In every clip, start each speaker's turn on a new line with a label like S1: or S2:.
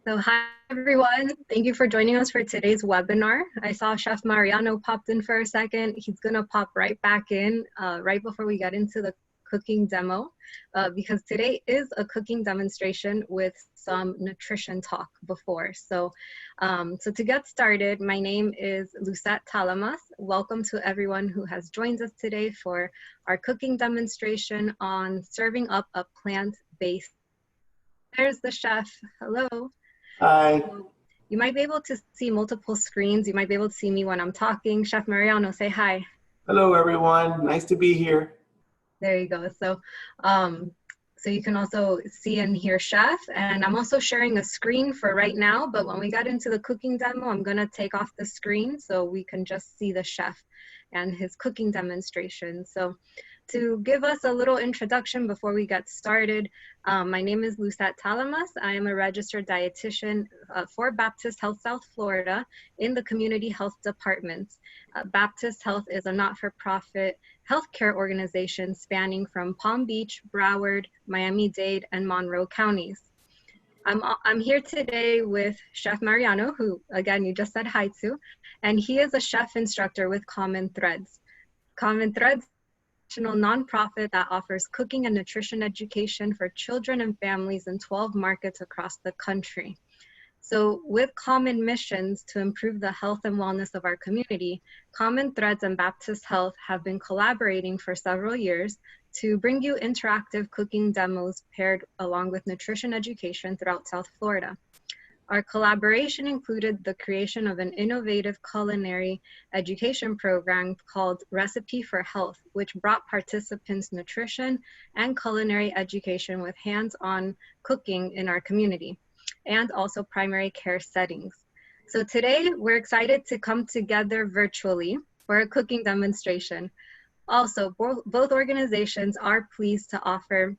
S1: So hi everyone, thank you for joining us for today's webinar. I saw Chef Mariano popped in for a second. He's gonna pop right back in right before we get into the cooking demo because today is a cooking demonstration with some nutrition talk before. So to get started, my name is Lucette Talamas. Welcome to everyone who has joined us today for our cooking demonstration on serving up a plant-based. There's the chef, hello.
S2: Hi.
S1: So you might be able to see multiple screens. You might be able to see me when I'm talking. Chef Mariano, say hi.
S2: Hello, everyone. Nice to be here.
S1: There you go. So, so you can also see and hear Chef. And I'm also sharing a screen for right now. But when we got into the cooking demo, I'm going to take off the screen so we can just see the chef and his cooking demonstration. So to give us a little introduction before we get started, my name is Lucette Talamas. I am a registered dietitian for Baptist Health South Florida in the Community Health Department. Baptist Health is a not-for-profit healthcare organization spanning from Palm Beach, Broward, Miami-Dade, and Monroe counties. I'm here today with Chef Mariano, who, again, you just said hi to, and he is a chef instructor with Common Threads. Common Threads nonprofit that offers cooking and nutrition education for children and families in 12 markets across the country. So with common missions to improve the health and wellness of our community, Common Threads and Baptist Health have been collaborating for several years to bring you interactive cooking demos paired along with nutrition education throughout South Florida. Our collaboration included the creation of an innovative culinary education program called Recipe for Health, which brought participants nutrition and culinary education with hands-on cooking in our community, and also primary care settings. So today, we're excited to come together virtually for a cooking demonstration. Also, both organizations are pleased to offer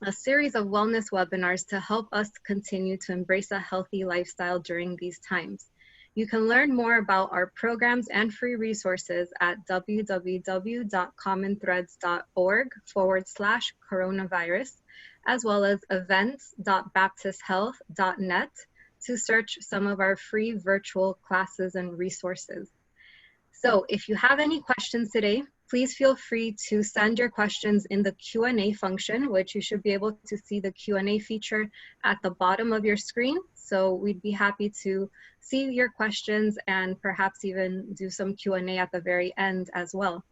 S1: a series of wellness webinars to help us continue to embrace a healthy lifestyle during these times. You can learn more about our programs and free resources at www.commonthreads.org/coronavirus, as well as events.baptisthealth.net to search some of our free virtual classes and resources. So if you have any questions today, please feel free to send your questions in the Q&A function, which you should be able to see the Q&A feature at the bottom of your screen. So we'd be happy to see your questions and perhaps even do some Q&A at the very end as well.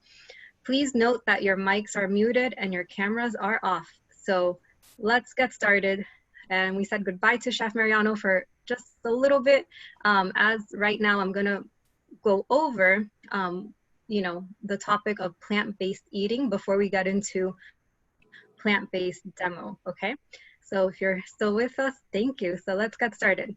S1: Please note that your mics are muted and your cameras are off. So let's get started. And we said goodbye to Chef Mariano for just a little bit, as right now I'm gonna go over the topic of plant-based eating before we get into plant-based demo, okay? So if you're still with us, thank you. So let's get started.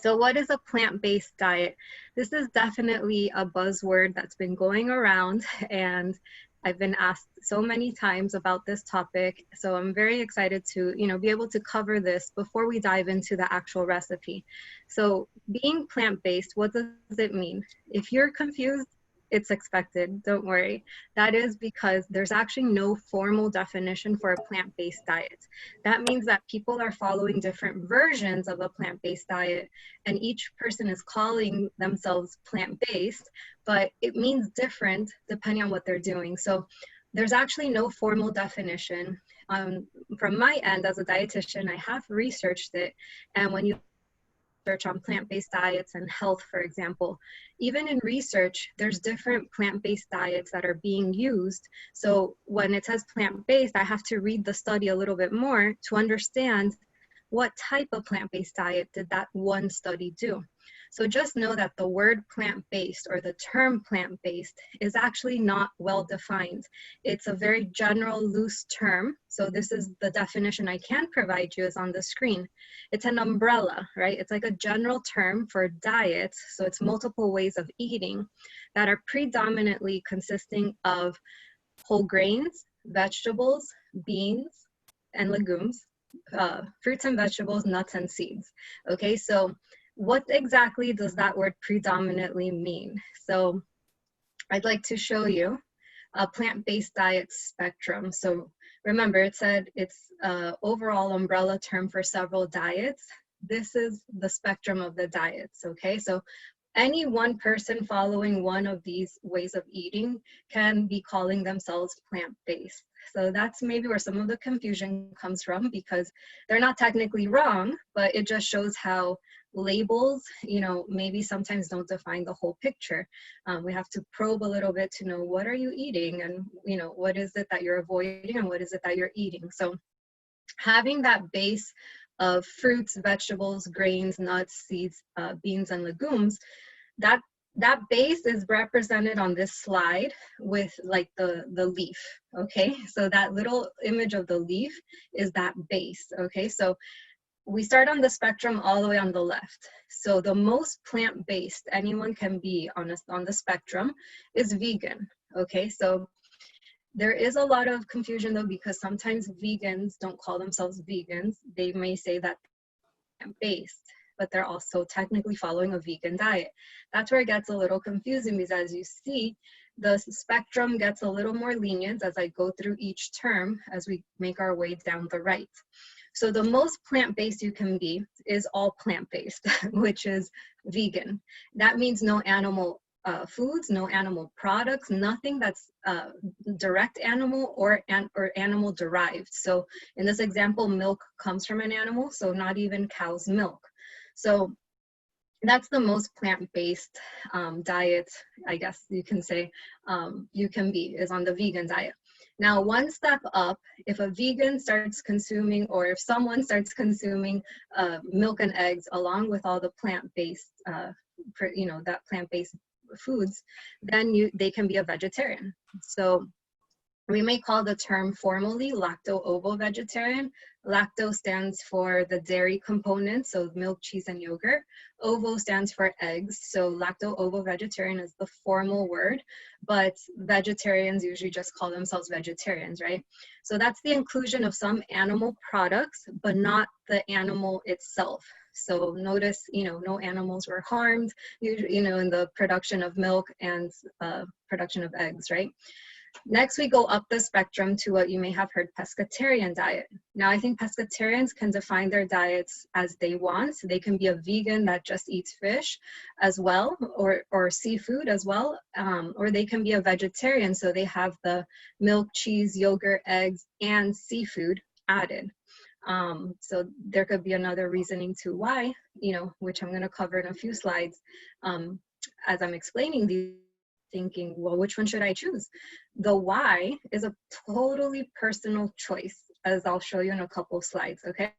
S1: So what is a plant-based diet? This is definitely a buzzword that's been going around, and I've been asked so many times about this topic. So I'm very excited to, be able to cover this before we dive into the actual recipe. So being plant-based, what does it mean? If you're confused, it's expected, don't worry. That is because there's actually no formal definition for a plant-based diet. That means that people are following different versions of a plant-based diet, and each person is calling themselves plant-based, but it means different depending on what they're doing. So there's actually no formal definition. From my end as a dietitian, I have researched it, and when you search on plant-based diets and health, for example, even in research, there's different plant-based diets that are being used. So when it says plant-based, I have to read the study a little bit more to understand what type of plant-based diet did that one study do. So just know that the word plant-based or the term plant-based is actually not well defined. It's a very general, loose term. So this is the definition I can provide you is on the screen. It's an umbrella, right? It's like a general term for diets. So it's multiple ways of eating that are predominantly consisting of whole grains, vegetables, beans, and legumes, fruits and vegetables, nuts and seeds. Okay, so what exactly does that word predominantly mean? So I'd like to show you a plant-based diet spectrum. So remember it said it's an overall umbrella term for several diets. This is the spectrum of the diets, okay? So any one person following one of these ways of eating can be calling themselves plant-based. So that's maybe where some of the confusion comes from, because they're not technically wrong, but it just shows how labels, maybe sometimes don't define the whole picture. We have to probe a little bit to know, what are you eating, and what is it that you're avoiding, and what is it that you're eating. So having that base of fruits, vegetables, grains, nuts, seeds, beans, and legumes, that base is represented on this slide with like the leaf, okay? So that little image of the leaf is that base, okay? So we start on the spectrum all the way on the left. So the most plant-based anyone can be on the spectrum is vegan, okay? So there is a lot of confusion though, because sometimes vegans don't call themselves vegans. They may say that they're plant-based, but they're also technically following a vegan diet. That's where it gets a little confusing, because as you see, the spectrum gets a little more lenient as I go through each term as we make our way down the right. So the most plant-based you can be is all plant-based, which is vegan. That means no animal foods, no animal products, nothing that's direct animal or animal derived. So in this example, milk comes from an animal, so not even cow's milk. So that's the most plant-based diet, I guess you can say, you can be, is on the vegan diet. Now, one step up, if a vegan starts consuming, or if someone starts consuming milk and eggs along with all the plant-based, that plant-based foods, then they can be a vegetarian. So we may call the term formally lacto-ovo-vegetarian. Lacto stands for the dairy component, so milk, cheese, and yogurt. Ovo stands for eggs, so lacto-ovo-vegetarian is the formal word, but vegetarians usually just call themselves vegetarians, right? So that's the inclusion of some animal products, but not the animal itself. So notice, no animals were harmed, in the production of milk and production of eggs, right? Next, we go up the spectrum to what you may have heard, pescatarian diet. Now, I think pescatarians can define their diets as they want. So they can be a vegan that just eats fish as well, or seafood as well, or they can be a vegetarian, so they have the milk, cheese, yogurt, eggs, and seafood added. So there could be another reasoning to why, which I'm going to cover in a few slides as I'm explaining these. Thinking, well, which one should I choose? The why is a totally personal choice, as I'll show you in a couple slides, okay?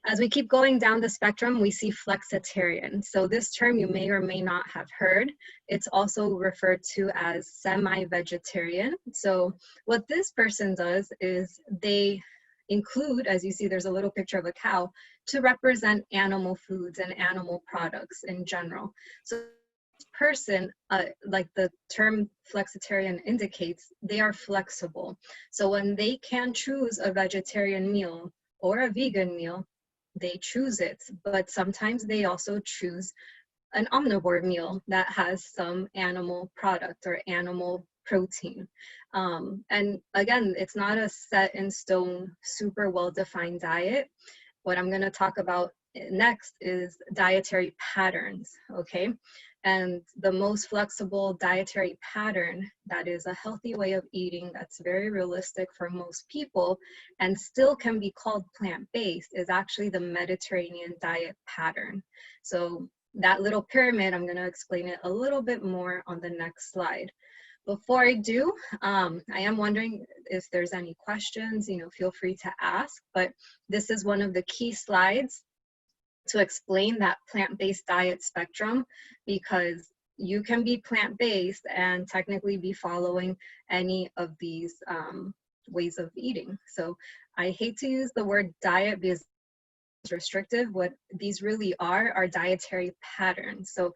S1: As we keep going down the spectrum, we see flexitarian. So this term you may or may not have heard. It's also referred to as semi-vegetarian. So what this person does is they include, as you see, there's a little picture of a cow, to represent animal foods and animal products in general. So person, like the term flexitarian indicates, they are flexible. So when they can choose a vegetarian meal or a vegan meal, they choose it. But sometimes they also choose an omnivore meal that has some animal product or animal protein. And again, it's not a set in stone, super well-defined diet. What I'm going to talk about next is dietary patterns, okay? And the most flexible dietary pattern that is a healthy way of eating that's very realistic for most people and still can be called plant-based is actually the Mediterranean diet pattern. So that little pyramid, I'm going to explain it a little bit more on the next slide. Before I do, I am wondering if there's any questions, feel free to ask, but this is one of the key slides to explain that plant-based diet spectrum, because you can be plant-based and technically be following any of these ways of eating. So I hate to use the word diet because it's restrictive. What these really are dietary patterns. So what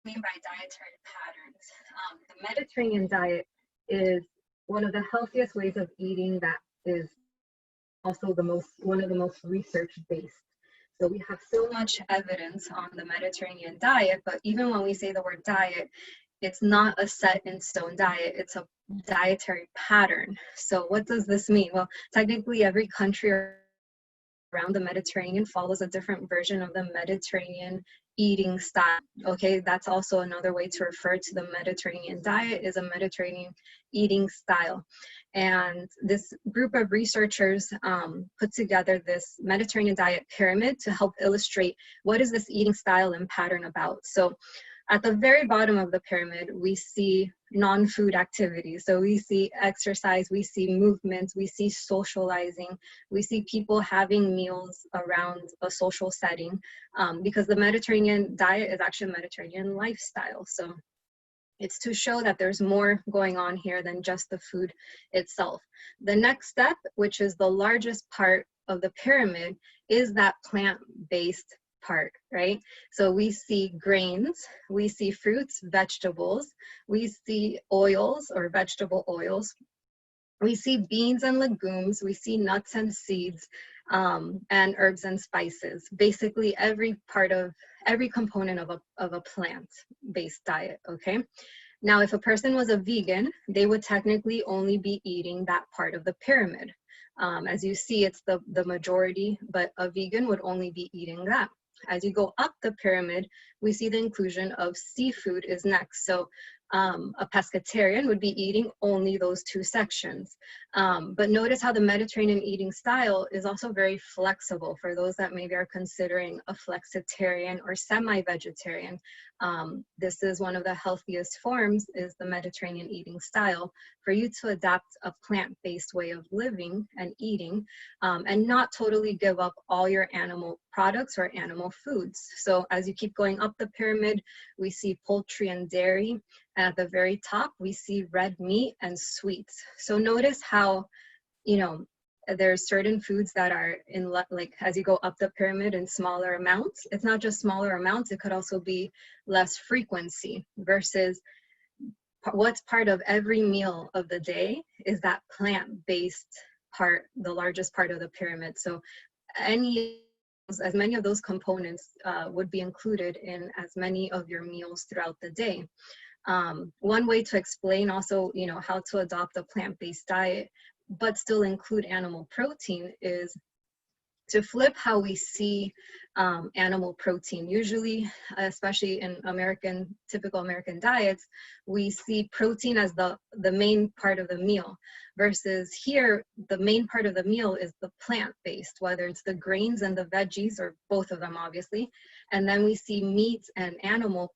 S1: I mean by dietary patterns, the Mediterranean diet is one of the healthiest ways of eating that is also one of the most research-based. So we have so much evidence on the Mediterranean diet, but even when we say the word diet, it's not a set in stone diet. It's a dietary pattern. So what does this mean? Well, technically every country around the Mediterranean follows a different version of the Mediterranean eating style. Okay, that's also another way to refer to the Mediterranean diet, is a Mediterranean eating style. And this group of researchers put together this Mediterranean diet pyramid to help illustrate what is this eating style and pattern about. So at the very bottom of the pyramid, we see non-food activities. So we see exercise, we see movement, we see socializing, we see people having meals around a social setting, because the Mediterranean diet is actually a Mediterranean lifestyle. So it's to show that there's more going on here than just the food itself. The next step, which is the largest part of the pyramid, is that plant-based part, right? So we see grains, we see fruits, vegetables, we see oils or vegetable oils, we see beans and legumes, we see nuts and seeds, and herbs and spices. Basically every component of a plant-based diet, okay? Now, if a person was a vegan, they would technically only be eating that part of the pyramid. As you see, it's the majority, but a vegan would only be eating that. As you go up the pyramid, we see the inclusion of seafood is next. So a pescatarian would be eating only those two sections. But notice how the Mediterranean eating style is also very flexible for those that maybe are considering a flexitarian or semi-vegetarian. This is one of the healthiest forms, is the Mediterranean eating style, for you to adapt a plant-based way of living and eating, and not totally give up all your animal products or animal foods. So as you keep going up the pyramid, we see poultry and dairy. And at the very top, we see red meat and sweets. So notice how, you know, there's certain foods that are in, like, as you go up the pyramid, in smaller amounts. It's not just smaller amounts, it could also be less frequency, versus what's part of every meal of the day is that plant-based part, the largest part of the pyramid. So as many of those components would be included in as many of your meals throughout the day. One way to explain also, you know, how to adopt a plant-based diet but still include animal protein is to flip how we see animal protein. Usually, especially in typical American diets, we see protein as the main part of the meal, versus here, the main part of the meal is the plant-based, whether it's the grains and the veggies, or both of them, obviously. And then we see meats and animal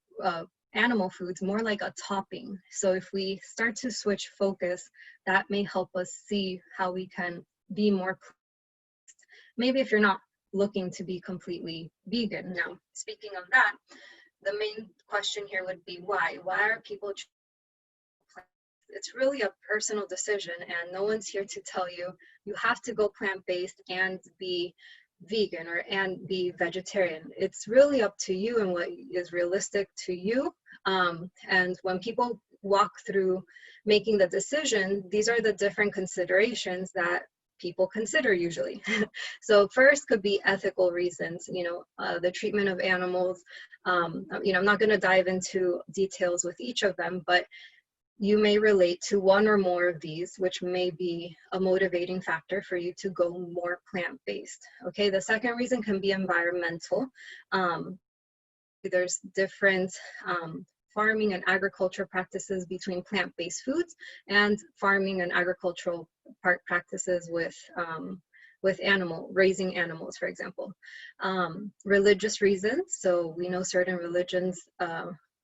S1: foods more like a topping. So if we start to switch focus, that may help us see how we can be more, maybe if you're not looking to be completely vegan. Now, speaking of that, the main question here would be why? Why are people choosing plants? It's really a personal decision, and no one's here to tell you you have to go plant-based and be vegan and be vegetarian. It's really up to you and what is realistic to you. And when people walk through making the decision, these are the different considerations that people consider usually. So first could be ethical reasons, the treatment of animals. I'm not going to dive into details with each of them, but you may relate to one or more of these, which may be a motivating factor for you to go more plant-based. Okay, the second reason can be environmental. There's different farming and agriculture practices between plant-based foods and farming and agricultural practices with raising animals, for example. Religious reasons, so we know certain religions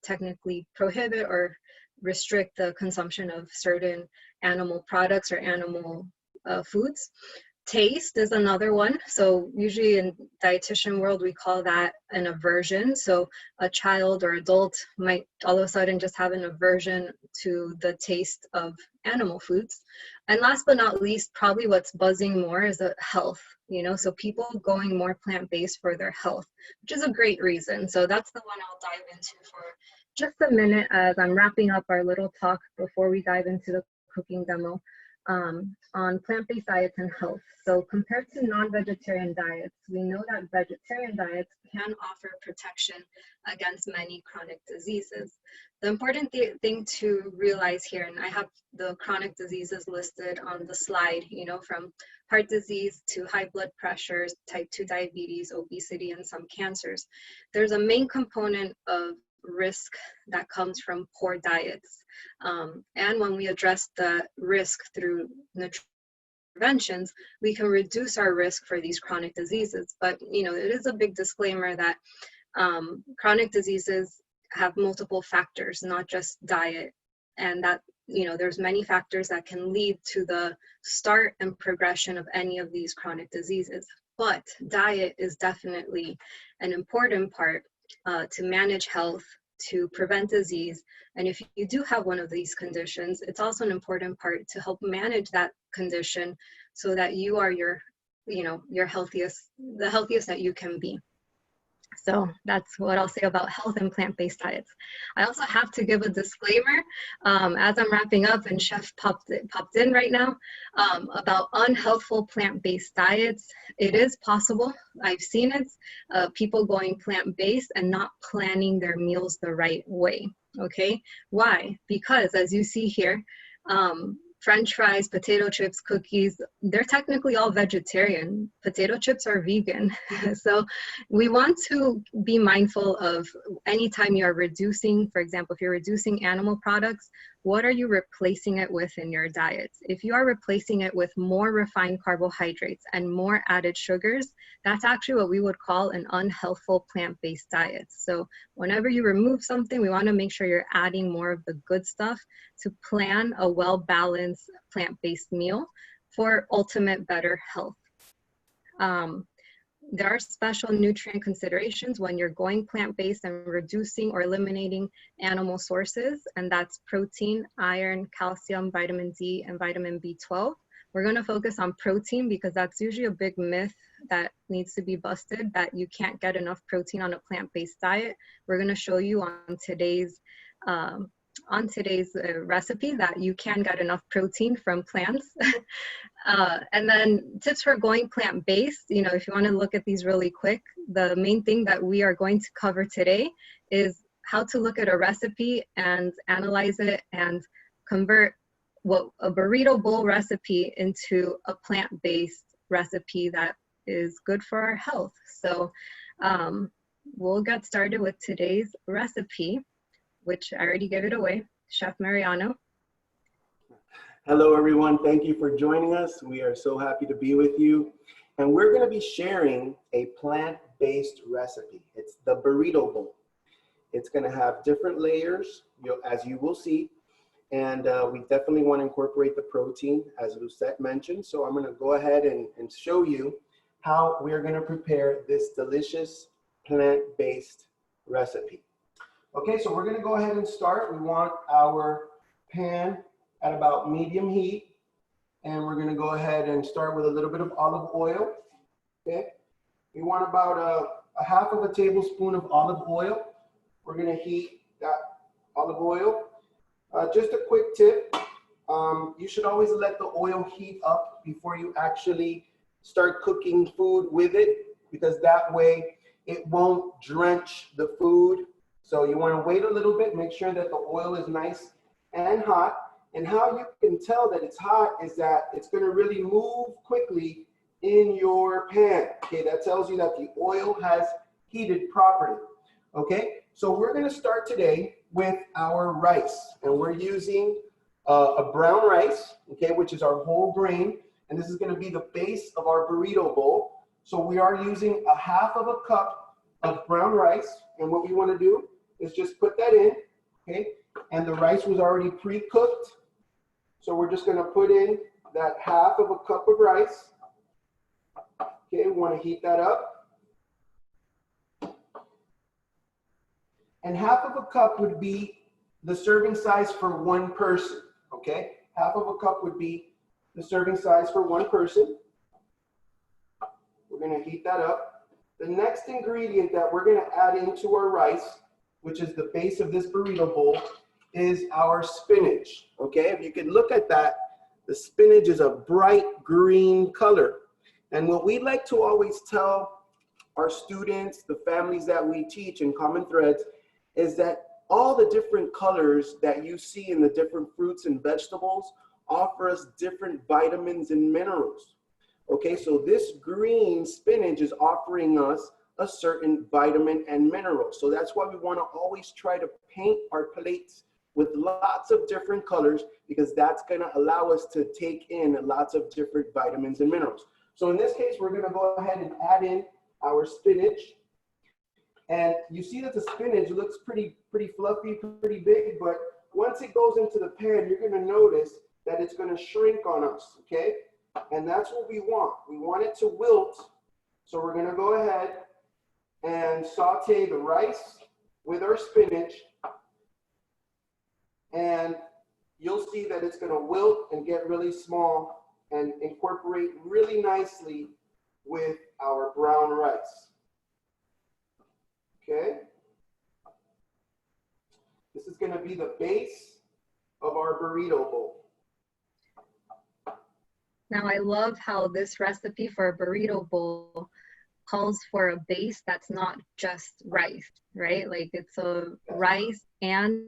S1: technically prohibit or restrict the consumption of certain animal products or animal foods. Taste is another one. So usually in dietitian world, we call that an aversion. So a child or adult might all of a sudden just have an aversion to the taste of animal foods. And last but not least, probably what's buzzing more is the health, so people going more plant-based for their health, which is a great reason. So that's the one I'll dive into for just a minute as I'm wrapping up our little talk before we dive into the cooking demo. on plant-based diets and health. So compared to non-vegetarian diets, we know that vegetarian diets can offer protection against many chronic diseases. The important thing to realize here, and I have the chronic diseases listed on the slide, you know, from heart disease to high blood pressure, type 2 diabetes, obesity, and some cancers. There's a main component of risk that comes from poor diets. And when we address the risk through interventions, we can reduce our risk for these chronic diseases. But, you know, it is a big disclaimer that chronic diseases have multiple factors, not just diet, and that, you know, there's many factors that can lead to the start and progression of any of these chronic diseases. But diet is definitely an important part to manage health, to prevent disease. And if you do have one of these conditions, it's also an important part to help manage that condition so that you are the healthiest that you can be. So that's what I'll say about health and plant-based diets. I also have to give a disclaimer as I'm wrapping up, and Chef popped in right now, about unhelpful plant-based diets. It is possible, I've seen it, people going plant-based and not planning their meals the right way, okay? Why? Because as you see here, French fries, potato chips, cookies, they're technically all vegetarian. Potato chips are vegan. So we want to be mindful of anytime you are reducing, for example, if you're reducing animal products, what are you replacing it with in your diet? If you are replacing it with more refined carbohydrates and more added sugars, that's actually what we would call an unhealthful plant-based diet. So whenever you remove something, we want to make sure you're adding more of the good stuff to plan a well-balanced plant-based meal for ultimate better health. There are special nutrient considerations when you're going plant-based and reducing or eliminating animal sources, and that's protein, iron, calcium, vitamin D, and vitamin B12. We're going to focus on protein because that's usually a big myth that needs to be busted, that you can't get enough protein on a plant-based diet. We're going to show you on today's recipe that you can get enough protein from plants. And then tips for going plant-based, you know, if you want to look at these really quick, the main thing that we are going to cover today is how to look at a recipe and analyze it and convert what a burrito bowl recipe into a plant-based recipe that is good for our health. So we'll get started with today's recipe, which I already gave it away, Chef Mariano.
S2: Hello, everyone. Thank you for joining us. We are so happy to be with you. And we're going to be sharing a plant-based recipe. It's the burrito bowl. It's going to have different layers, as you will see. And we definitely want to incorporate the protein, as Lucette mentioned. So I'm going to go ahead and show you how we're going to prepare this delicious plant-based recipe. Okay, so we're going to go ahead and start. We want our pan at about medium heat, and we're going to go ahead and start with a little bit of olive oil. Okay, we want about a half of a tablespoon of olive oil. We're going to heat that olive oil. Just a quick tip, you should always let the oil heat up before you actually start cooking food with it, because that way it won't drench the food. So you want to wait a little bit, make sure that the oil is nice and hot. And how you can tell that it's hot is that it's going to really move quickly in your pan. Okay, that tells you that the oil has heated properly. Okay, so we're going to start today with our rice, and we're using a brown rice, okay, which is our whole grain, and this is going to be the base of our burrito bowl. So we are using a half of a cup of brown rice, and what we want to do is just put that in, okay, and the rice was already pre-cooked, so we're just going to put in that half of a cup of rice. Okay, we want to heat that up. And half of a cup would be the serving size for one person, okay? Half of a cup would be the serving size for one person. We're going to heat that up. The next ingredient that we're going to add into our rice, which is the base of this burrito bowl, is our spinach, okay? If you can look at that The spinach is a bright green color. And what we like to always tell our students, the families that we teach in Common Threads, is that all the different colors that you see in the different fruits and vegetables offer us different vitamins and minerals. Okay, so this green spinach is offering us a certain vitamin and mineral. So that's why we want to always try to paint our plates with lots of different colors, because that's going to allow us to take in lots of different vitamins and minerals. So in this case, we're going to go ahead and add in our spinach. And you see that the spinach looks pretty fluffy, pretty big, but once it goes into the pan, you're going to notice that it's going to shrink on us, okay? And that's what we want. We want it to wilt. So we're going to go ahead and saute the rice with our spinach. And you'll see that it's going to wilt and get really small and incorporate really nicely with our brown rice. Okay? This is going to be the base of our burrito bowl.
S1: Now, I love how this recipe for a burrito bowl calls for a base that's not just rice, right? Like it's a rice and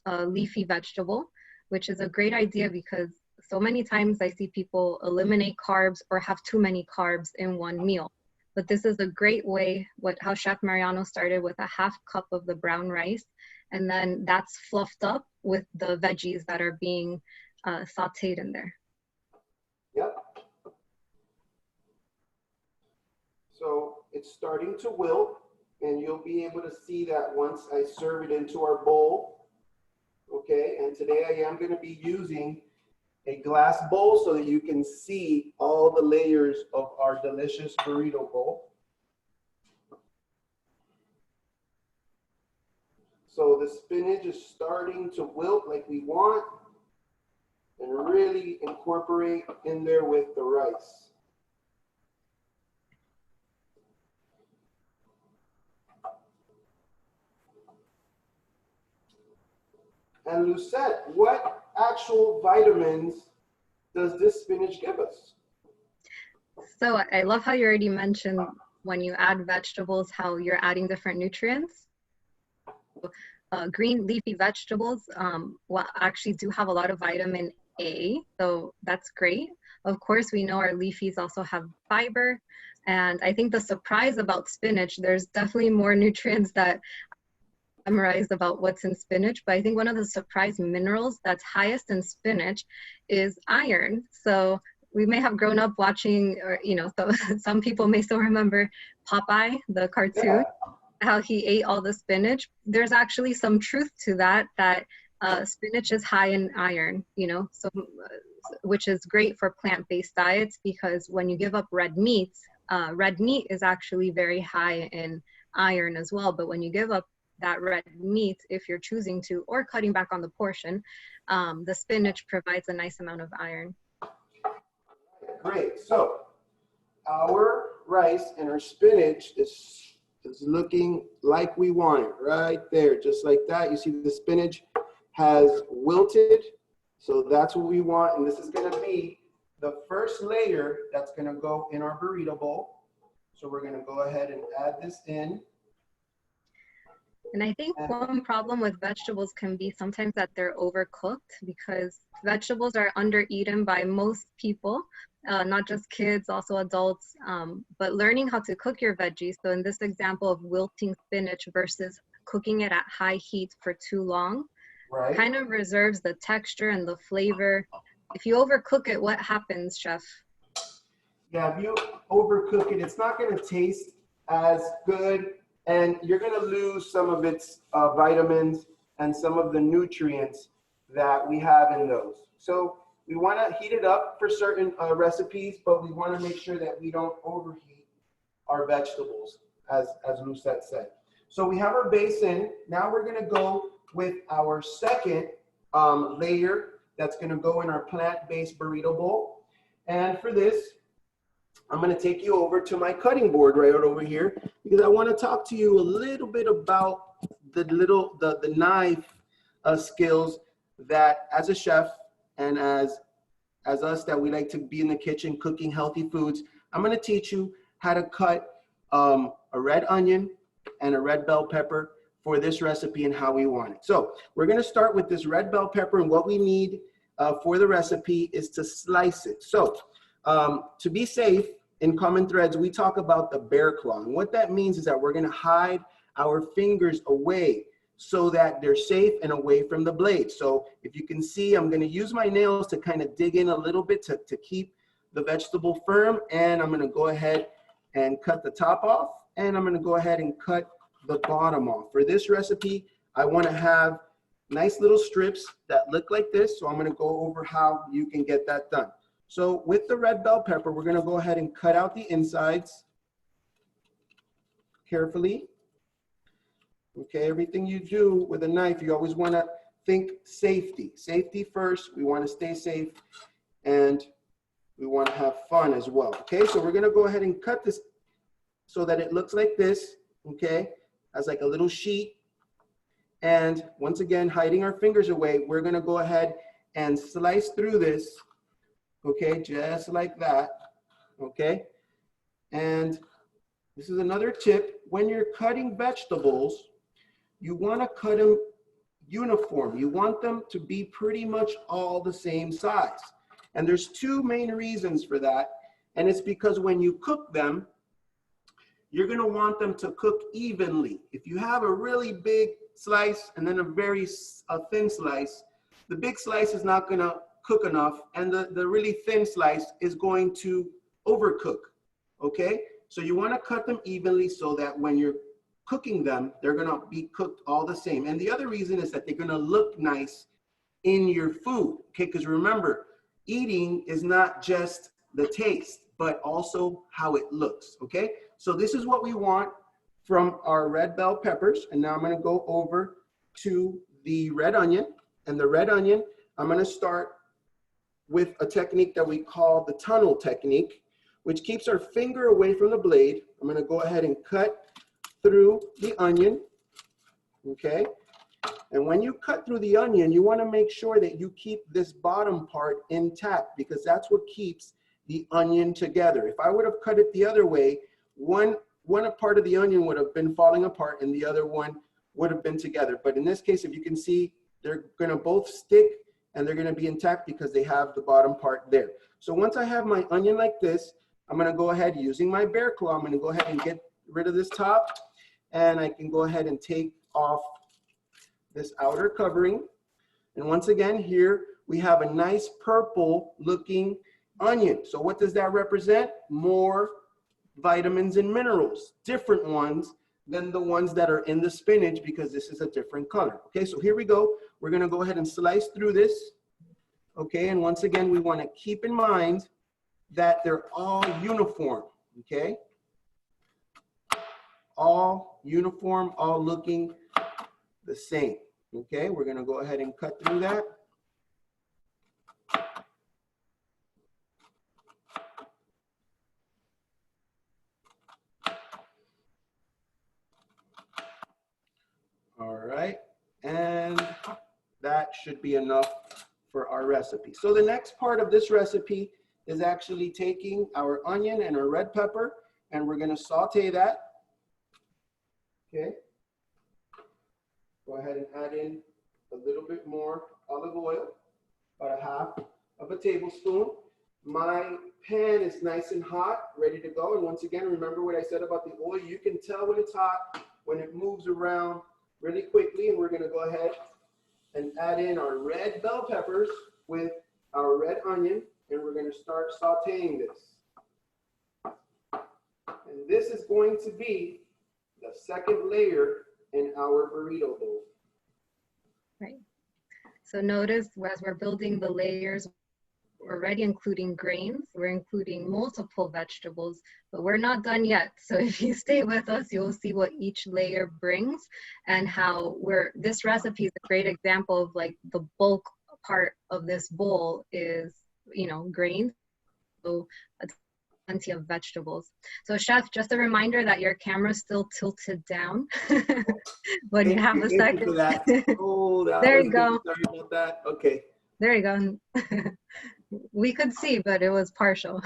S1: a leafy vegetable, which is a great idea because so many times I see people eliminate carbs or have too many carbs in one meal. But this is a great way, how Chef Mariano started with a half cup of the brown rice, and then that's fluffed up with the veggies that are being sauteed in there.
S2: Yep. So it's starting to wilt, and you'll be able to see that once I serve it into our bowl. Okay, and today I am going to be using a glass bowl so that you can see all the layers of our delicious burrito bowl. So the spinach is starting to wilt like we want and really incorporate in there with the rice. And Lucette, what actual vitamins does this spinach give us?
S1: So I love how you already mentioned when you add vegetables, how you're adding different nutrients. Green leafy vegetables actually do have a lot of vitamin A, so that's great. Of course, we know our leafies also have fiber. And I think the surprise about spinach, there's definitely more nutrients that memorized about what's in spinach, but I think one of the surprise minerals that's highest in spinach is iron. So we may have grown up watching, or so some people may still remember Popeye, the cartoon, how he ate all the spinach. There's actually some truth to that spinach is high in iron, so which is great for plant-based diets, because when you give up red meat is actually very high in iron as well. But when you give up that red meat, if you're choosing to, or cutting back on the portion, the spinach provides a nice amount of iron.
S2: Great. So our rice and our spinach is looking like we want it right there, just like that. You see the spinach has wilted, so that's what we want. And this is going to be the first layer that's going to go in our burrito bowl. So we're going to go ahead and add this in.
S1: And I think one problem with vegetables can be sometimes that they're overcooked, because vegetables are under-eaten by most people, not just kids, also adults. But learning how to cook your veggies, so in this example of wilting spinach versus cooking it at high heat for too long, kind of reserves the texture and the flavor. If you overcook it, what happens, Chef?
S2: Yeah, if you overcook it, it's not going to taste as good, and you're going to lose some of its vitamins and some of the nutrients that we have in those. So we want to heat it up for certain recipes, but we want to make sure that we don't overheat our vegetables, as Lucette said. So we have our base in. Now we're going to go with our second layer that's going to go in our plant-based burrito bowl. And for this, I'm going to take you over to my cutting board right over here, because I want to talk to you a little bit about the knife skills that, as a chef and as as us that we like to be in the kitchen cooking healthy foods, I'm gonna teach you how to cut a red onion and a red bell pepper for this recipe and how we want it. So we're gonna start with this red bell pepper, and what we need for the recipe is to slice it. So to be safe, in Common Threads, we talk about the bear claw. And what that means is that we're gonna hide our fingers away so that they're safe and away from the blade. So if you can see, I'm gonna use my nails to kind of dig in a little bit to keep the vegetable firm. And I'm gonna go ahead and cut the top off. And I'm gonna go ahead and cut the bottom off. For this recipe, I wanna have nice little strips that look like this. So I'm gonna go over how you can get that done. So with the red bell pepper, we're gonna go ahead and cut out the insides carefully. Okay, everything you do with a knife, you always wanna think safety. Safety first, we wanna stay safe, and we wanna have fun as well. Okay, so we're gonna go ahead and cut this so that it looks like this, okay, as like a little sheet. And once again, hiding our fingers away, we're gonna go ahead and slice through this, okay, just like that, okay? And this is another tip. When you're cutting vegetables, you wanna cut them uniform. You want them to be pretty much all the same size. And there's two main reasons for that. And it's because when you cook them, you're gonna want them to cook evenly. If you have a really big slice and then a very thin slice, the big slice is not gonna cook enough, and the really thin slice is going to overcook, okay? So you wanna cut them evenly so that when you're cooking them, they're gonna be cooked all the same. And the other reason is that they're gonna look nice in your food, okay? Because remember, eating is not just the taste, but also how it looks, okay? So this is what we want from our red bell peppers. And now I'm gonna go over to the red onion. And the red onion, I'm gonna start with a technique that we call the tunnel technique, which keeps our finger away from the blade. I'm gonna go ahead and cut through the onion, okay? And when you cut through the onion, you wanna make sure that you keep this bottom part intact, because that's what keeps the onion together. If I would have cut it the other way, one part of the onion would have been falling apart and the other one would have been together. But in this case, if you can see, they're gonna both stick and they're gonna be intact because they have the bottom part there. So once I have my onion like this, I'm gonna go ahead using my bear claw, I'm gonna go ahead and get rid of this top, and I can go ahead and take off this outer covering. And once again, here we have a nice purple looking onion. So what does that represent? More vitamins and minerals, different ones than the ones that are in the spinach, because this is a different color. Okay, so here we go. We're gonna go ahead and slice through this. Okay, and once again, we wanna keep in mind that they're all uniform, okay? All uniform, all looking the same. Okay, we're gonna go ahead and cut through that. All right, and that should be enough for our recipe. So the next part of this recipe is actually taking our onion and our red pepper, and we're gonna saute that. Okay. Go ahead and add in a little bit more olive oil, about a half of a tablespoon. My pan is nice and hot, ready to go. And once again, remember what I said about the oil. You can tell when it's hot, when it moves around really quickly. And we're gonna go ahead and add in our red bell peppers with our red onion, and we're gonna start sauteing this. And this is going to be the second layer in our burrito bowl.
S1: Right. So notice as we're building the layers, we're already including grains, we're including multiple vegetables, but we're not done yet. So if you stay with us, you'll see what each layer brings and how this recipe is a great example of like the bulk part of this bowl is, you know, grains. So plenty of vegetables. So chef, just a reminder that your camera's still tilted down when you have a second.
S2: For that. Oh,
S1: there you go.
S2: Sorry about that. Okay.
S1: There you go. we could see, but it was partial.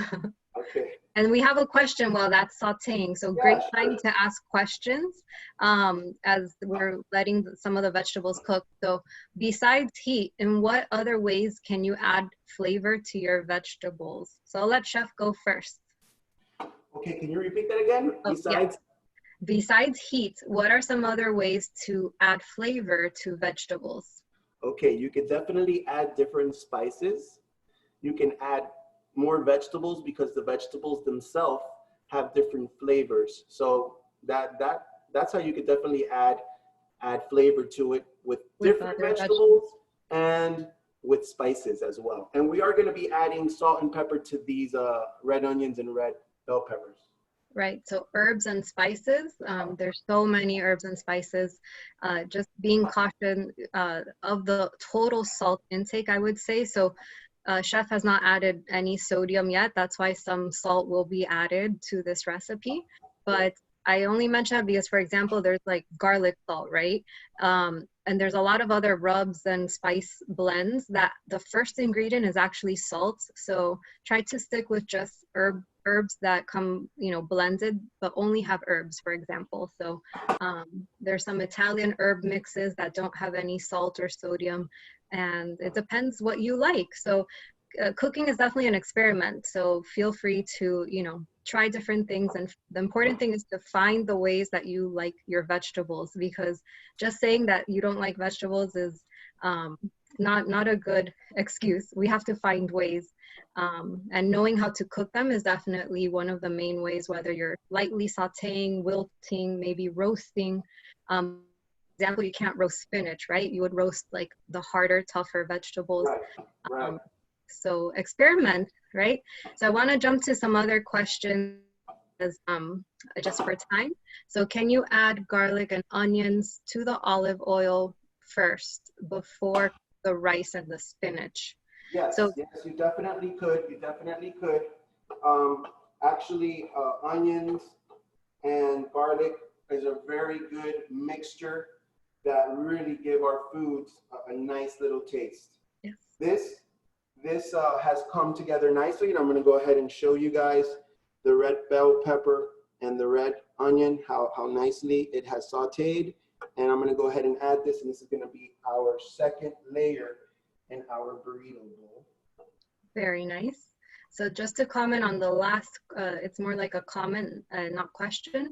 S2: Okay.
S1: And we have a question while that's sauteing. So great
S2: Yeah,
S1: time
S2: sure.
S1: to ask questions as we're letting some of the vegetables cook. So besides heat, in what other ways can you add flavor to your vegetables? So I'll let Chef go first.
S2: Okay, can you repeat that again?
S1: Oh, yeah.
S2: Besides?
S1: Besides heat, what are some other ways to add flavor to vegetables?
S2: Okay, you could definitely add different spices. You can add more vegetables because the vegetables themselves have different flavors. So that's how you could definitely add flavor to it with
S1: With
S2: different
S1: other vegetables.
S2: vegetables and with spices as well. And we are going to be adding salt and pepper to these red onions and red bell peppers.
S1: Right, so herbs and spices, there's so many herbs and spices. Just being cautious of the total salt intake, I would say. So Chef has not added any sodium yet. That's why some salt will be added to this recipe. But I only mention that because, for example, there's like garlic salt, right? And there's a lot of other rubs and spice blends that the first ingredient is actually salt. So try to stick with just herbs that come, you know, blended, but only have herbs, for example. So there's some Italian herb mixes that don't have any salt or sodium, and it depends what you like. So cooking is definitely an experiment. So feel free to, you know, try different things. And the important thing is to find the ways that you like your vegetables, because just saying that you don't like vegetables is not a good excuse. We have to find ways. And knowing how to cook them is definitely one of the main ways, whether you're lightly sauteing, wilting, maybe roasting. Example, you can't roast spinach, right? You would roast like the harder, tougher vegetables.
S2: Right, right.
S1: So experiment, right? So I want to jump to some other questions just for time. So can you add garlic and onions to the olive oil first before the rice and the spinach?
S2: Yes,
S1: So
S2: yes, you definitely could. You definitely could. Actually, onions and garlic is a very good mixture that really give our foods a nice little taste.
S1: yes.
S2: This has come together nicely, and I'm going to go ahead and show you guys the red bell pepper and the red onion, how nicely it has sauteed. And I'm going to go ahead and add this, and this is going to be our second layer in our burrito bowl.
S1: Very nice. So just to comment on the last, it's more like a comment, not question.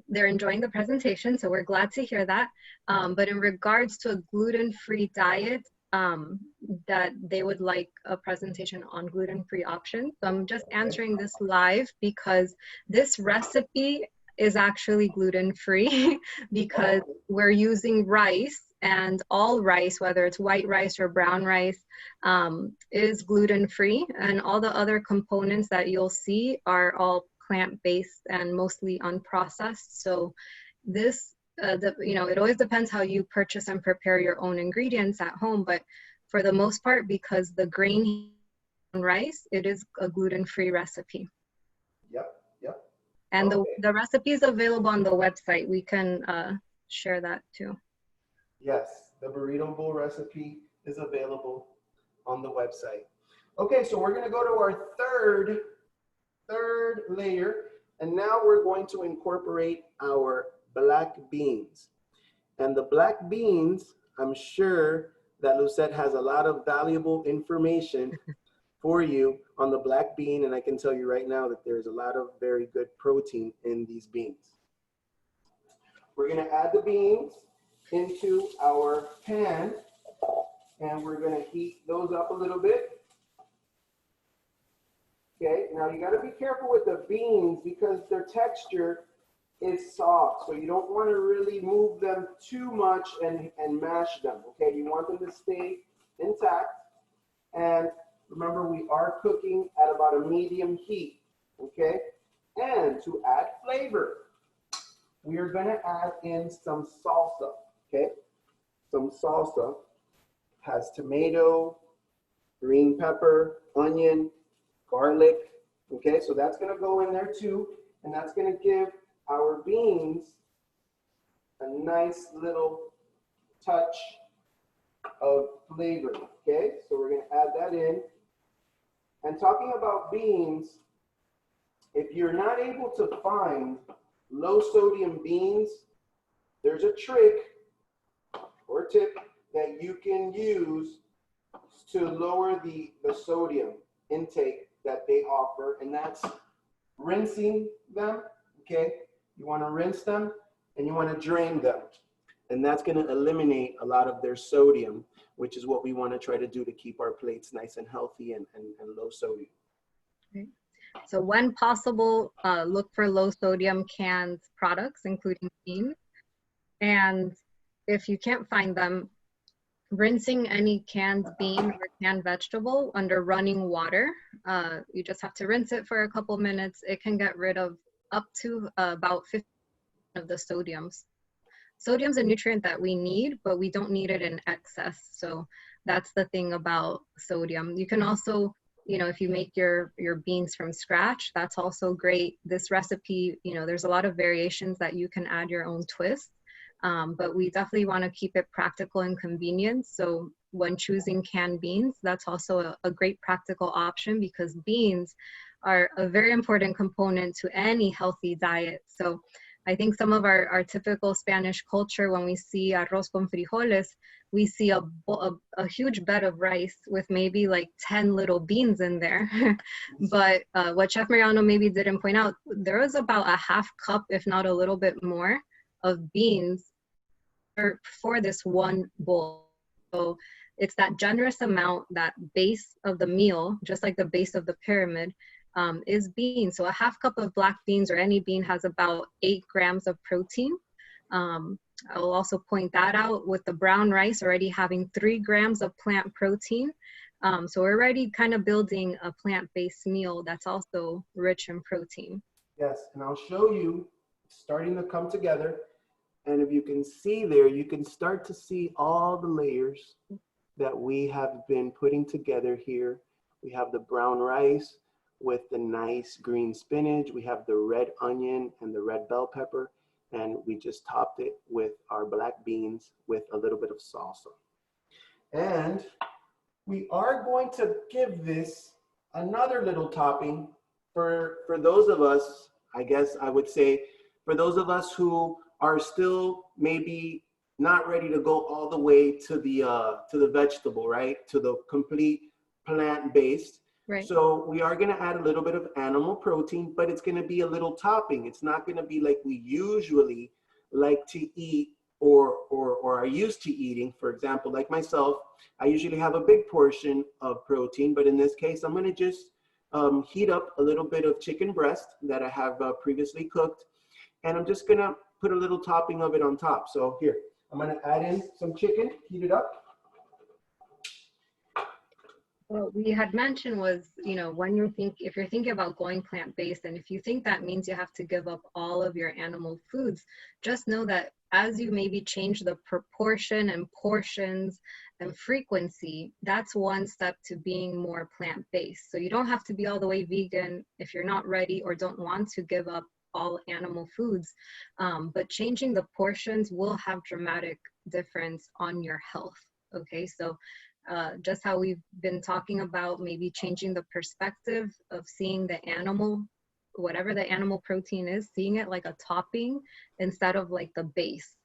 S1: They're enjoying the presentation, so we're glad to hear that. But in regards to a gluten-free diet, that they would like a presentation on gluten-free options. So I'm just answering this live because this recipe is actually gluten-free because we're using rice, and all rice, whether it's white rice or brown rice, is gluten-free, and all the other components that you'll see are all plant-based and mostly unprocessed. So this, you know, it always depends how you purchase and prepare your own ingredients at home, but for the most part, because the grain rice, it is a gluten-free recipe.
S2: Yep, yep.
S1: And
S2: Okay.
S1: the recipe is available on the website. We can share that too.
S2: Yes, the burrito bowl recipe is available on the website. Okay, so we're going to go to our third layer, and now we're going to incorporate our black beans. And the black beans, I'm sure that Lucette has a lot of valuable information for you on the black bean, and I can tell you right now that there's a lot of very good protein in these beans. We're going to add the beans into our pan, and we're going to heat those up a little bit. Okay, now you got to be careful with the beans because their texture is soft, so you don't want to really move them too much and mash them. Okay, you want them to stay intact, and remember, we are cooking at about a medium heat. Okay, and to add flavor, we are going to add in some salsa. Okay, some salsa has tomato, green pepper, onion, garlic. Okay, so that's going to go in there too, and that's going to give our beans a nice little touch of flavor. Okay, so we're going to add that in, And talking about beans, if you're not able to find low sodium beans, there's a trick or tip that you can use to lower the sodium intake that they offer, and that's rinsing them, okay? You wanna rinse them and you wanna drain them. And that's gonna eliminate a lot of their sodium, which is what we wanna try to do to keep our plates nice and healthy and low sodium.
S1: Okay. So when possible, look for low sodium canned products, including beans. And if you can't find them, rinsing any canned bean or canned vegetable under running water. You just have to rinse it for a couple minutes. It can get rid of up to about 50% of the sodiums. Sodium's a nutrient that we need, but we don't need it in excess. So that's the thing about sodium. You can also, you know, if you make your beans from scratch, that's also great. This recipe, you know, there's a lot of variations that you can add your own twist. But we definitely want to keep it practical and convenient. So when choosing canned beans, that's also a great practical option because beans are a very important component to any healthy diet. So I think some of our typical Spanish culture, when we see arroz con frijoles, we see a huge bed of rice with maybe like 10 little beans in there. But what Chef Mariano maybe didn't point out, there was about a half cup, if not a little bit more, of beans for this one bowl. So it's that generous amount, that base of the meal, just like the base of the pyramid, is beans. So a half cup of black beans or any bean has about 8 grams of protein. I will also point that out with the brown rice already having 3 grams of plant protein. So we're already kind of building a plant-based meal that's also rich in protein.
S2: Yes, and I'll show you starting to come together. And if you can see there, you can start to see all the layers that we have been putting together here. We have the brown rice with the nice green spinach. We have the red onion and the red bell pepper. And we just topped it with our black beans with a little bit of salsa. And we are going to give this another little topping for those of us, I guess I would say, for those of us who are still maybe not ready to go all the way to the vegetable, right? To the complete plant-based.
S1: Right.
S2: So we are going to add a little bit of animal protein, but it's going to be a little topping. It's not going to be like we usually like to eat or are used to eating. For example, like myself, I usually have a big portion of protein, but in this case, I'm going to just heat up a little bit of chicken breast that I have previously cooked. And I'm just going to put a little topping of it on top. So here, I'm going to add in some chicken, heat it up.
S1: What we had mentioned was, you know, if you're thinking about going plant-based, and if you think that means you have to give up all of your animal foods, just know that as you maybe change the proportion and portions and frequency, that's one step to being more plant-based. So you don't have to be all the way vegan if you're not ready or don't want to give up all animal foods, but changing the portions will have dramatic difference on your health. Okay, so just how we've been talking about maybe changing the perspective of seeing the animal, whatever the animal protein is, seeing it like a topping instead of like the base.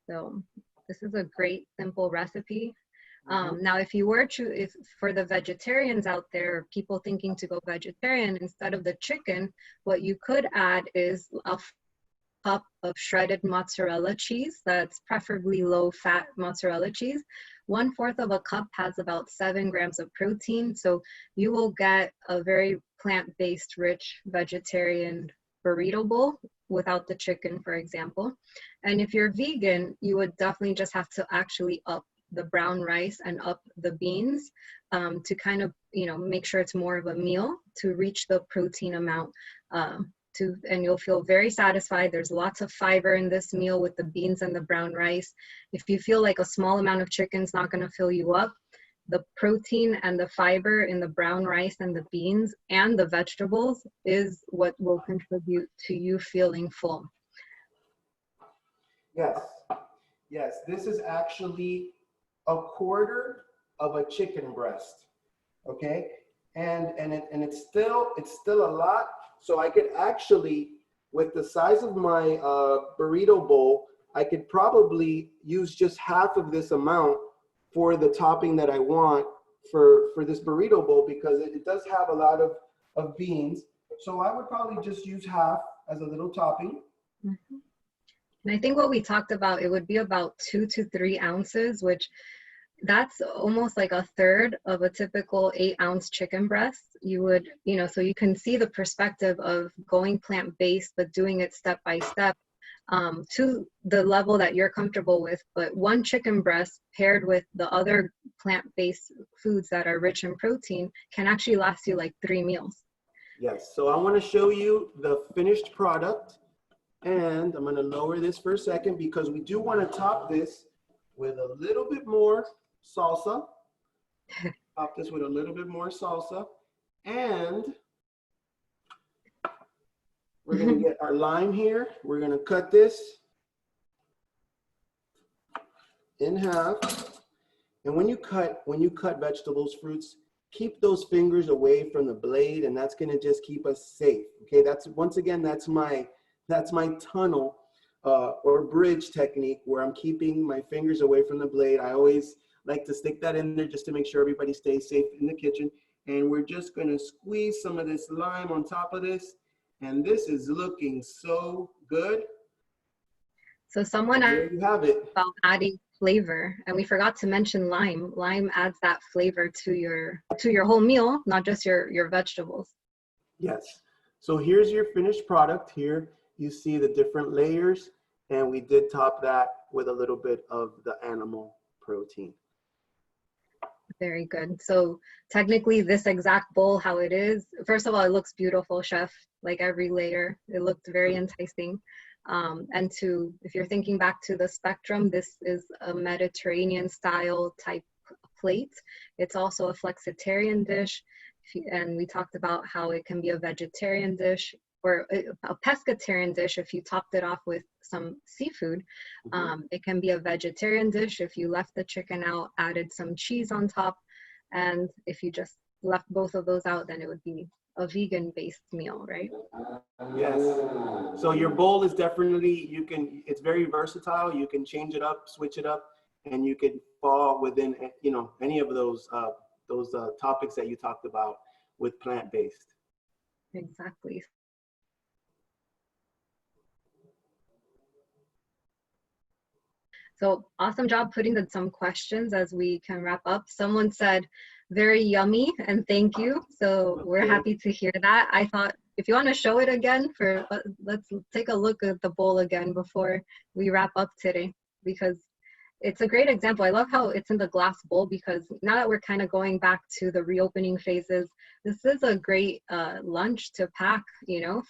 S1: So this is a great simple recipe. Now, if you were to, if for the vegetarians out there, people thinking to go vegetarian, instead of the chicken, what you could add is a cup of shredded mozzarella cheese. That's preferably low-fat mozzarella cheese. 1/4 of a cup has about 7 grams of protein. So you will get a very plant-based, rich vegetarian burrito bowl without the chicken, for example. And if you're vegan, you would definitely just have to actually up the brown rice and up the beans to kind of, you know, make sure it's more of a meal to reach the protein amount and you'll feel very satisfied. There's lots of fiber in this meal with the beans and the brown rice. If you feel like a small amount of chicken is not going to fill you up, the protein and the fiber in the brown rice and the beans and the vegetables is what will contribute to you feeling full.
S2: Yes, yes, this is actually 1/4 of a chicken breast, okay? and it's still a lot. So I could actually, with the size of my burrito bowl, I could probably use just half of this amount for the topping that I want for this burrito bowl, because it does have a lot of beans. So I would probably just use half as a little topping.
S1: Mhm. And I think what we talked about, it would be about 2 to 3 ounces, which that's almost like a third of a typical 8-ounce chicken breast. You would, so you can see the perspective of going plant-based, but doing it step by step to the level that you're comfortable with. But one chicken breast paired with the other plant-based foods that are rich in protein can actually last you like 3 meals.
S2: Yes, so I want to show you the finished product, and I'm going to lower this for a second because we do want to top this with a little bit more salsa. Top this with a little bit more salsa, and we're going to get our lime here. We're going to cut this in half. And when you cut vegetables, fruits, keep those fingers away from the blade, and that's going to just keep us safe. Okay, that's my tunnel or bridge technique, where I'm keeping my fingers away from the blade. I always like to stick that in there just to make sure everybody stays safe in the kitchen. And we're just going to squeeze some of this lime on top of this, and this is looking so good.
S1: So someone
S2: there you have it.
S1: About adding flavor, and we forgot to mention lime. Lime adds that flavor to your whole meal, not just your vegetables.
S2: Yes. So here's your finished product. Here you see the different layers, and we did top that with a little bit of the animal protein.
S1: Very good. So technically this exact bowl, how it is, first of all, it looks beautiful, Chef, like every layer. It looked very enticing. And if you're thinking back to the spectrum, this is a Mediterranean style type plate. It's also a flexitarian dish. And we talked about how it can be a vegetarian dish or a pescatarian dish if you topped it off with some seafood. It can be a vegetarian dish if you left the chicken out, added some cheese on top. And if you just left both of those out, then it would be a vegan-based meal, right?
S2: Yes. So your bowl is definitely, it's very versatile. You can change it up, switch it up, and you can fall within, any of those topics that you talked about with plant-based.
S1: Exactly. So awesome job putting some questions as we can wrap up. Someone said, very yummy, and thank you. So we're happy to hear that. I thought if you want to show it again, let's take a look at the bowl again before we wrap up today, because it's a great example. I love how it's in the glass bowl, because now that we're kind of going back to the reopening phases, this is a great lunch to pack,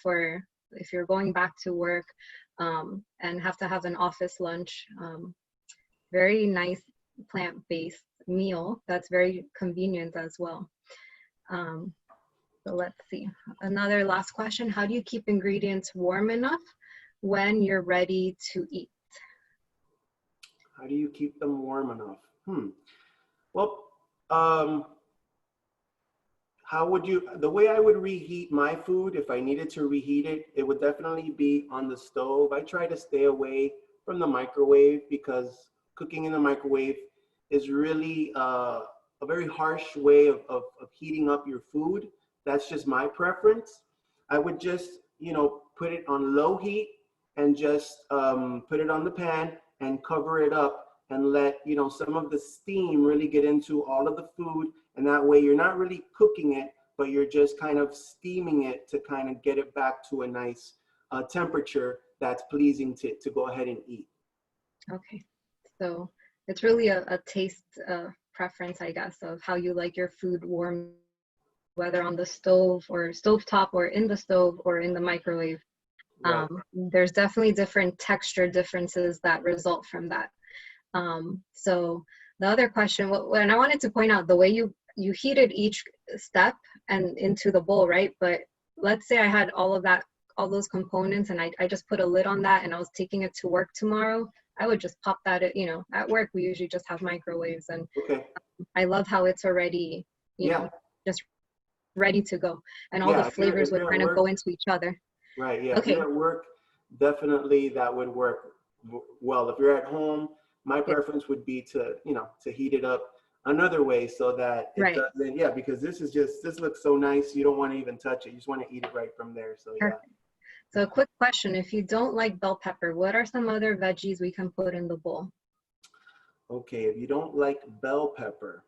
S1: for if you're going back to work and have to have an office lunch. Very nice plant-based meal that's very convenient as well. So let's see. Another last question. How do you keep ingredients warm enough when you're ready to eat?
S2: How do you keep them warm enough? Well, the way I would reheat my food, if I needed to reheat it, it would definitely be on the stove. I try to stay away from the microwave, because cooking in the microwave is really a very harsh way of heating up your food. That's just my preference. I would just, put it on low heat and just put it on the pan and cover it up and let, some of the steam really get into all of the food. And that way you're not really cooking it, but you're just kind of steaming it to kind of get it back to a nice temperature that's pleasing to go ahead and eat.
S1: Okay. So it's really a taste preference, I guess, of how you like your food warm, whether on the stove or stovetop or in the stove or in the microwave.
S2: Right.
S1: There's definitely different texture differences that result from that. So the other question, and I wanted to point out the way you heated each step and into the bowl, right? But let's say I had all those components, and I just put a lid on that, and I was taking it to work tomorrow. I would just pop that, at work we usually just have microwaves, and I love how it's already, just ready to go. And all the
S2: Yeah,
S1: flavors
S2: if
S1: would
S2: you're at
S1: kind of
S2: work,
S1: go into each other.
S2: right, yeah, if
S1: Okay.
S2: you're at work, definitely that would work well. If you're at home, my
S1: Yeah,
S2: preference would be to, you know, to heat it up another way so that it
S1: right.
S2: doesn't, yeah, because this looks so nice, you don't want to even touch it. You just want to eat it right from there. So yeah.
S1: Perfect. So a quick question, if you don't like bell pepper, what are some other veggies we can put in the bowl?
S2: Okay, if you don't like bell pepper,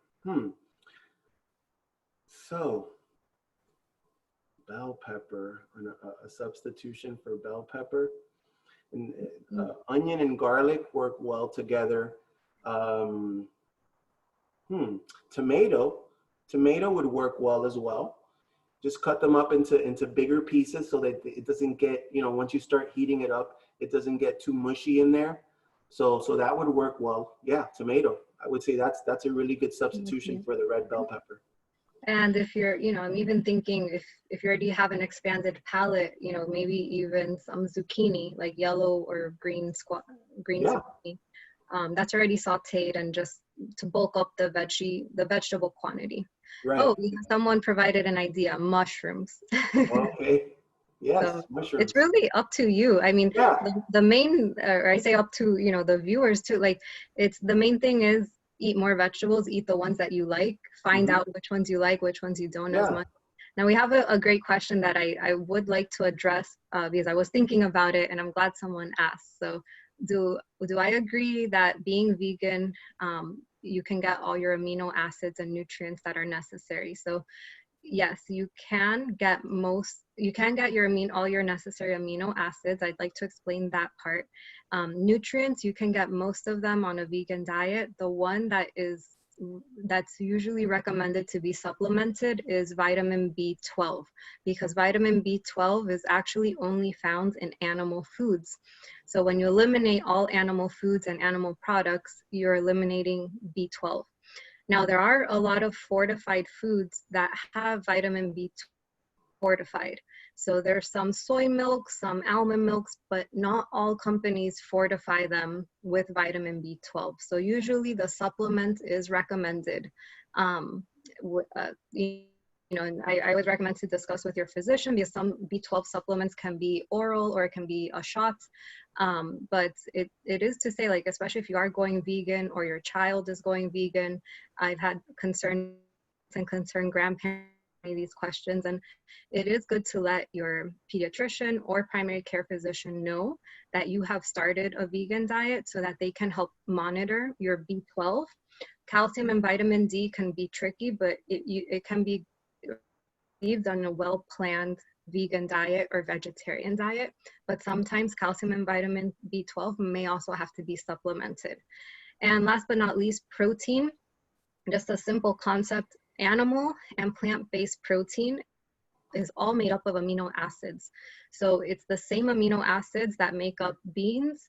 S2: so bell pepper, a substitution for bell pepper. And onion and garlic work well together. Um, tomato, tomato would work well as well. Just cut them up into bigger pieces so that it doesn't get, you know, once you start heating it up, it doesn't get too mushy in there. So that would work well. Yeah, tomato. I would say that's a really good substitution for the red bell pepper.
S1: And if you're, you know, I'm even thinking if you already have an expanded palate, you know, maybe even some zucchini, like yellow or green
S2: Yeah,
S1: zucchini, that's already sautéed and just to bulk up the vegetable quantity.
S2: right.
S1: Oh, someone provided an idea, mushrooms.
S2: Okay.
S1: So
S2: Yes,
S1: it's
S2: mushrooms.
S1: really up to you. I mean,
S2: Yeah.
S1: the main, or I say up to, you know, the viewers too, like it's the main thing is eat more vegetables, eat the ones that you like, find
S2: Hmm.
S1: out which ones you like, which ones you don't as
S2: Yeah.
S1: much. Now we have a great question that I would like to address because I was thinking about it and I'm glad someone asked. So do I agree that being vegan, you can get all your amino acids and nutrients that are necessary? So yes, you can get all your necessary amino acids. I'd like to explain that part. Nutrients, you can get most of them on a vegan diet. The one that's usually recommended to be supplemented is vitamin B12 because vitamin B12 is actually only found in animal foods. So when you eliminate all animal foods and animal products, you're eliminating B12. Now, there are a lot of fortified foods that have vitamin B fortified. So there's some soy milk, some almond milks, but not all companies fortify them with vitamin B12. So usually the supplement is recommended. You know, and I always recommend to discuss with your physician because some B12 supplements can be oral or it can be a shot. But it is to say, like, especially if you are going vegan or your child is going vegan, I've had concerned grandparents these questions, and it is good to let your pediatrician or primary care physician know that you have started a vegan diet so that they can help monitor your B12. Calcium and vitamin D can be tricky, but it can be received on a well-planned vegan diet or vegetarian diet, but sometimes calcium and vitamin B12 may also have to be supplemented. And last but not least, protein. Just a simple concept, animal and plant-based protein is all made up of amino acids. So it's the same amino acids that make up beans,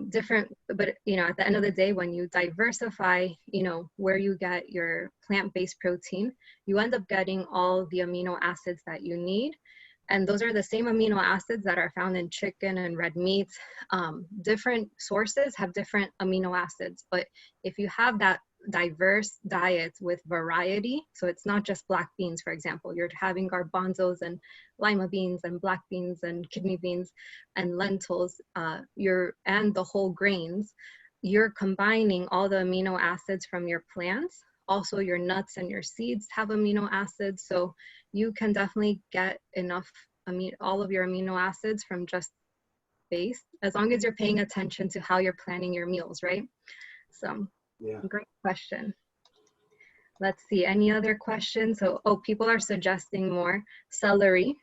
S1: different, but you know, at the end of the day, when you diversify, you know, where you get your plant-based protein, you end up getting all the amino acids that you need. And those are the same amino acids that are found in chicken and red meat. Different sources have different amino acids, but if you have that diverse diet with variety, so it's not just black beans, for example, you're having garbanzos and lima beans and black beans and kidney beans and lentils, and the whole grains, you're combining all the amino acids from your plants. Also, your nuts and your seeds have amino acids, so you can definitely get enough, all of your amino acids from just base, as long as you're paying attention to how you're planning your meals, right? So,
S2: Yeah.
S1: great question. Let's see, any other questions? So, people are suggesting more celery,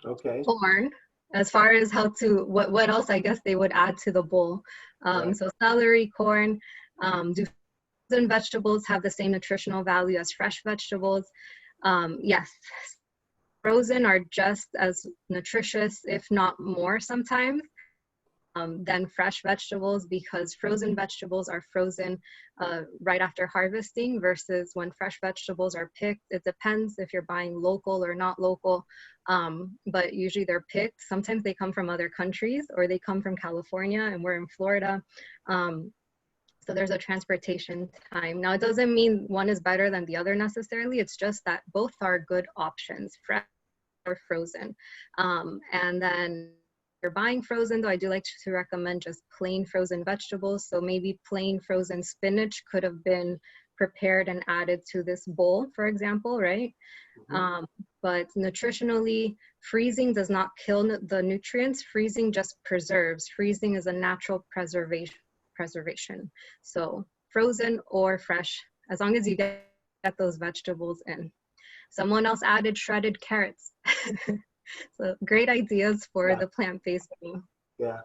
S2: Okay.
S1: corn, as far as what else I guess they would add to the bowl.
S2: Right.
S1: So celery, corn, do frozen vegetables have the same nutritional value as fresh vegetables? Yes, frozen are just as nutritious, if not more sometimes, than fresh vegetables, because frozen vegetables are frozen right after harvesting versus when fresh vegetables are picked. It depends if you're buying local or not local, but usually they're picked. Sometimes they come from other countries or they come from California and we're in Florida. So there's a transportation time. Now, it doesn't mean one is better than the other necessarily. It's just that both are good options, fresh or frozen. And then if you're buying frozen, though, I do like to recommend just plain frozen vegetables. So maybe plain frozen spinach could have been prepared and added to this bowl, for example, right? But nutritionally, freezing does not kill the nutrients. Freezing just preserves. Freezing is a natural preservation. So frozen or fresh, as long as you get those vegetables in. Someone else added shredded carrots. So great ideas for the plant-based meal.
S2: Yeah.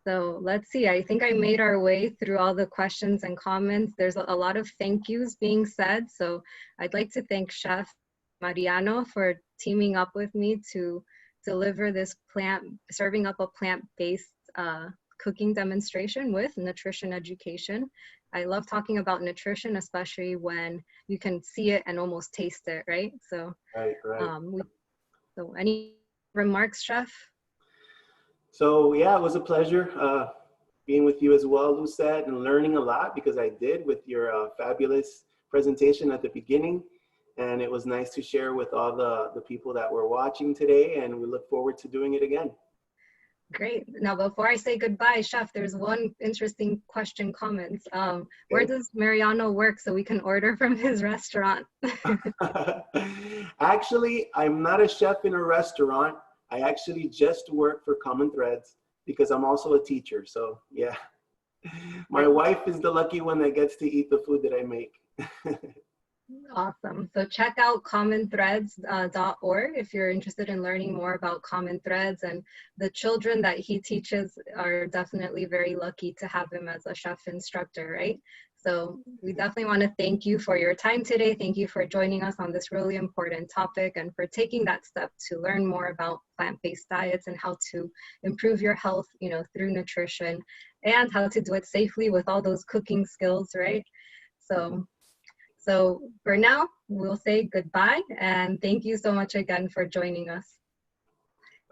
S1: So let's see, I think I made our way through all the questions and comments. There's a lot of thank yous being said. So I'd like to thank Chef Mariano for teaming up with me to deliver this serving up a plant-based cooking demonstration with nutrition education. I love talking about nutrition, especially when you can see it and almost taste it, right? So,
S2: Right.
S1: So any remarks, Chef?
S2: So yeah, it was a pleasure being with you as well, Lucette, and learning a lot, because I did with your fabulous presentation at the beginning. And it was nice to share with all the people that were watching today, and we look forward to doing it again.
S1: Great. Now, before I say goodbye, Chef, there's one interesting question comments. Where does Mariano work so we can order from his restaurant?
S2: Actually, I'm not a chef in a restaurant. I actually just work for Common Threads because I'm also a teacher. So yeah, my wife is the lucky one that gets to eat the food that I make.
S1: Awesome. So check out commonthreads.org if you're interested in learning more about Common Threads, and the children that he teaches are definitely very lucky to have him as a chef instructor, right? So we definitely want to thank you for your time today. Thank you for joining us on this really important topic and for taking that step to learn more about plant-based diets and how to improve your health, you know, through nutrition, and how to do it safely with all those cooking skills, right? So for now, we'll say goodbye, and thank you so much again for joining us.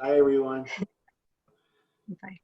S2: Bye, everyone.
S1: Bye.